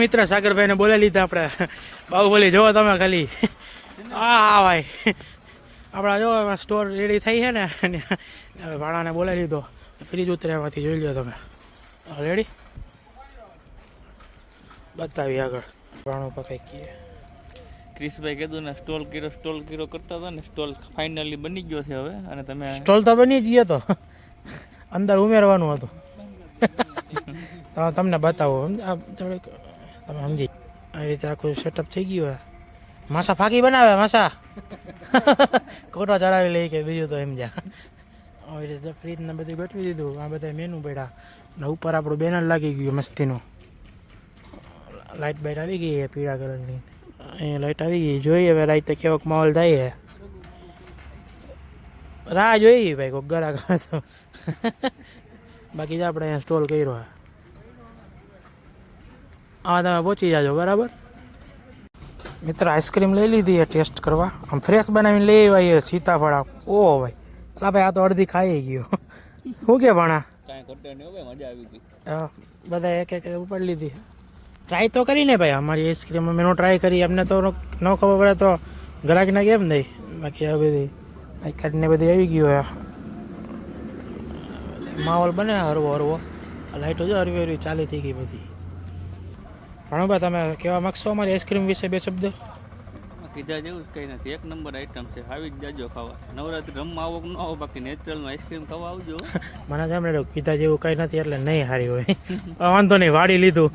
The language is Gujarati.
મિત્ર સાગરભાઈને બોલાવી લીધા આપણે. બાહુબલી જોવો તમે ખાલી. હા ભાઈ આપણા જો સ્ટોર રેડી થઈ છે ને હવે ભાડાને બોલાવી લીધો. ફ્રીજ ઉતર્યામાંથી જોઈ લો તમે. રેડી બતાવી આગળ ભાણું પકાઈ કીએ. ક્રિશભાઈ કીધું ને સ્ટોલ કર્યો કરતા હતા ને સ્ટોલ ફાઇનલી બની ગયો છે હવે. અને તમે સ્ટોલ તો બની જ ગયો તો અંદર ઉમેરવાનું હતું. તમને બતાવો થોડીક તમે સમજી આવી રીતે આખું સેટઅપ થઈ ગયું. માસા ફાંકી બનાવે માસા ખોટો ચડાવી લઈ કે બીજું તો એમ જા. આવી રીતે ફ્રીજને બધું ગોઠવી દીધું. આ બધા મેનુ પડ્યા ને ઉપર આપણું બેનર લાગી ગયું મસ્તીનું. લાઇટ બાઇટ આવી ગઈ છે પીળા કલરની. અહીંયા લાઇટ આવી ગઈ. જોઈએ હવે રાતે કેવોક માહોલ થાય છે. રાહ જોઈએ ભાઈ કોઈક ગળા કરે તો. બાકી જ આપણે અહીંયા સ્ટોલ કર્યો છે. હા તમે પહોંચી જાજો બરાબર. મિત્ર આઈસ્ક્રીમ લઈ લીધી છે ટેસ્ટ કરવા. આમ ફ્રેશ બનાવીને લઈ આવ્યા સીતાફળ. ઓહો ભાઈ અલા ભાઈ આ તો અડધી ખાઈ ગયો. શું કે ભણા કાંઈ કરતો નહીં ભાઈ, મજા આવી ગઈ. બધા એક એક ઉપાડી લીધી. ટ્રાય તો કરીને ભાઈ અમારી આઈસ્ક્રીમ અમે ટ્રાય કરી. અમને તો ન ખબર પડે તો ગ્રાહકને કેમ નહીં. બાકી આ બધી આઈકાર્ડને બધી આવી ગયું. માહોલ બને હરવો હરવો. લાઇટો જો હરવી હરવી ચાલી થઈ ગઈ બધી. ભણોબા તમે કહેવા માગશો અમારી આઈસ્ક્રીમ વિશે બે શબ્દ? કીધા જેવું જ કંઈ નથી, એક નંબર આઈટમ છે. આવી જ જાજો ખાવા. નવરાત્રી રમવા આવો કે ન આવો, બાકી નેચરલમાં આઈસ્ક્રીમ ખાવા આવજો. મને તો એમ કીધા જેવું કંઈ નથી એટલે નહીં હારી હોય. વાંધો નહીં વાડી લીધું.